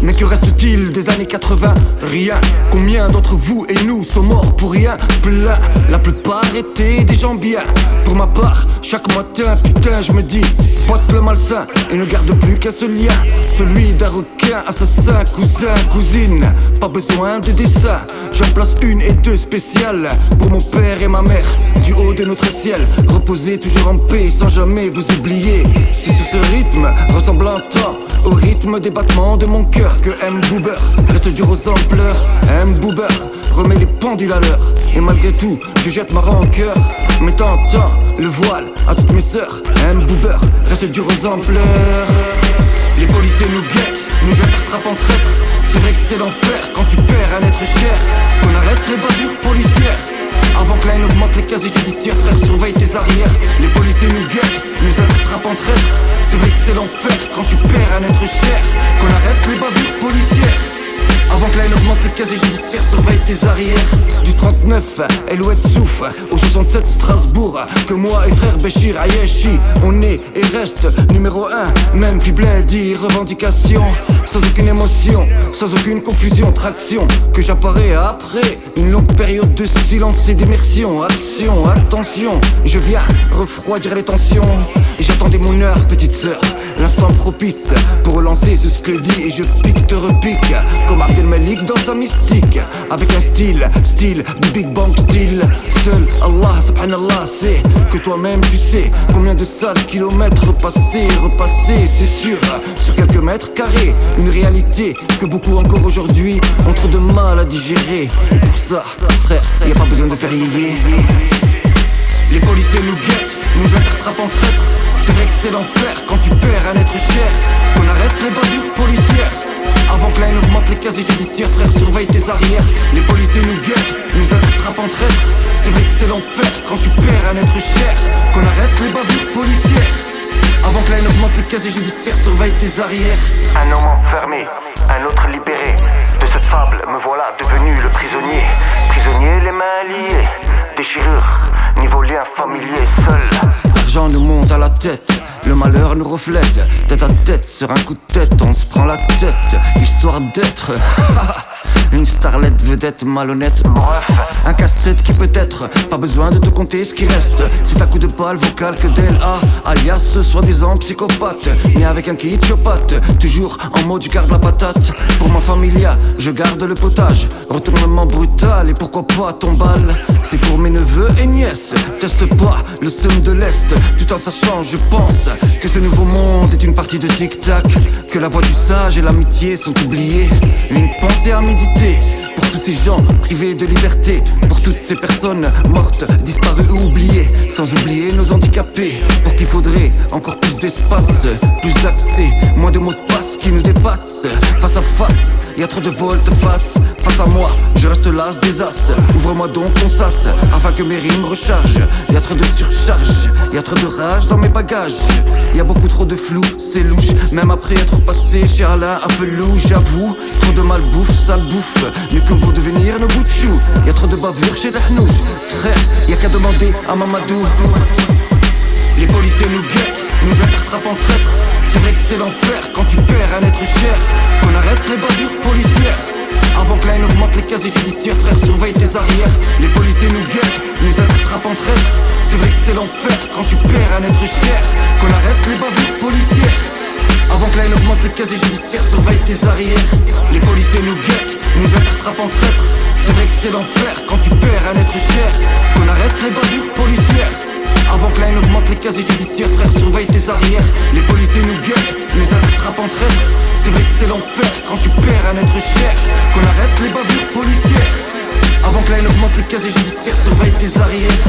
Mais que reste-t-il des années 80? Rien. Combien d'entre vous et nous sont morts pour rien? Plein, la plupart étaient des gens bien. Pour ma part, chaque matin, putain, je me dis botte le malsain et ne garde plus qu'un seul lien, celui d'un requin, assassin, cousin, cousine. Pas besoin de dessin, j'en place une et deux spéciales pour mon père et ma mère, du haut de notre ciel. Reposez toujours en paix sans jamais vous oublier. Si sur ce rythme ressemble un temps au rythme des battements de mon cœur, que M. Boober reste dur aux ampleurs. M. Boober remet les pendules à l'heure. Et malgré tout, je jette ma rancœur, mettant le voile à toutes mes sœurs. M. Boober reste dur aux ampleurs. Les policiers nous guettent, nous interstrappent en traîtres. C'est vrai que c'est l'enfer quand tu perds un être cher. Qu'on arrête les bavures policières avant que la haine augmente les casiers judiciaires. Frère, surveille tes arrières. Les policiers nous guettent, nous interstrappent en traîtres. C'est vrai que c'est l'enfer quand tu perds un être cher. Qu'on arrête les bavures policières avant que la haine augmente les casiers judiciaires. Surveille tes arrières. Du 39, Elouette Souf, au 67 Strasbourg, que moi et frère Béchir Ayeshi, on est et reste numéro 1. Même Fibledi, revendication, sans aucune émotion, sans aucune confusion, traction, que j'apparais après une longue période de silence et d'immersion. Action, attention, je viens refroidir les tensions. J'attendais mon heure, petite sœur, l'instant propice pour relancer ce dit et je pique, te repique comme Abdel Malik dans sa mystique, avec un style du Big Bang style. Seul Allah, subhanallah, sait que toi-même tu sais combien de sales kilomètres passés, repassés, c'est sûr, sur quelques mètres carrés. Une réalité que beaucoup encore aujourd'hui ont trop de mal à digérer. Et pour ça, frère, y a pas besoin de faire yéyé. Les policiers nous guettent, nous interstrappent en traîtres. C'est vrai que c'est l'enfer quand tu perds un être cher. Qu'on arrête les bavures policières avant que la haine augmente les casiers judiciaires. Frère, surveille tes arrières. Les policiers nous guettent, nous interstrappent en traîtres. C'est vrai que c'est l'enfer quand tu perds un être cher. Qu'on arrête les bavures policières avant que la haine augmente les casiers judiciaires. Surveille tes arrières. Un homme enfermé, un autre libéré. De cette fable, me voilà devenu le prisonnier. Prisonnier, les mains liées, déchirure, niveau lien familier, seul. L'argent nous monte à la tête, le malheur nous reflète. Tête à tête, sur un coup de tête, on se prend la tête. Histoire d'être une starlette vedette malhonnête. Bref, un casse-tête qui peut être, pas besoin de te compter ce qui reste. C'est un coup de balle vocal que DLA, alias soi-disant psychopathe, mais avec un kit chopate. Toujours en mode je garde la patate. Pour ma familia, je garde le potage. Retournement brutal et pourquoi pas tombale. C'est pour mes neveux et nièces. Teste pas le seum de l'Est, tout en sachant je pense que ce nouveau monde est une partie de tic-tac. Que la voix du sage et l'amitié sont oubliées. Une pensée à méditer pour tous ces gens privés de liberté, pour toutes ces personnes mortes, disparues ou oubliées, sans oublier nos handicapés, pour qu'il faudrait encore plus d'espace, plus d'accès, moins de mots de passe qui nous dépassent. Face à face, y a trop de volte-face. Face à moi, je reste las des as. Ouvre-moi donc ton sas, afin que mes rimes rechargent. Y a trop de surcharge, y a trop de rage dans mes bagages. Y a beaucoup trop de flou, c'est louche. Même après être passé chez Alain à Felou, j'avoue, trop de malbouffe, sale bouffe. Mais que vaut devenir nos bouts de chou? Y a trop de bavures chez les hnouches. Frère, y a qu'à demander à Mamadou. Les policiers nous guettent, nous interstrappent en traîtres. C'est vrai que c'est l'enfer quand tu perds un être cher. Qu'on arrête les bavures policières avant que la haine augmente les casiers judiciaires. Frère, surveille tes arrières. Les policiers nous guettent, nous interstrappent en traîtres. C'est vrai que c'est l'enfer quand tu perds un être cher. Qu'on arrête les bavures policières avant que la haine augmente les casiers judiciaires. Surveille tes arrières. Les policiers nous guettent, nous interstrappent en traîtres. C'est vrai que c'est l'enfer quand tu perds un être cher. Qu'on arrête les bavures policières avant que la haine augmente les casiers judiciaires. Frère, surveille tes arrières. Les policiers nous guettent, nous interstrappent en traîtres. C'est vrai que c'est l'enfer quand tu perds un être cher. Qu'on arrête les bavures policières avant que la haine augmente les casiers judiciaires. Surveille tes arrières.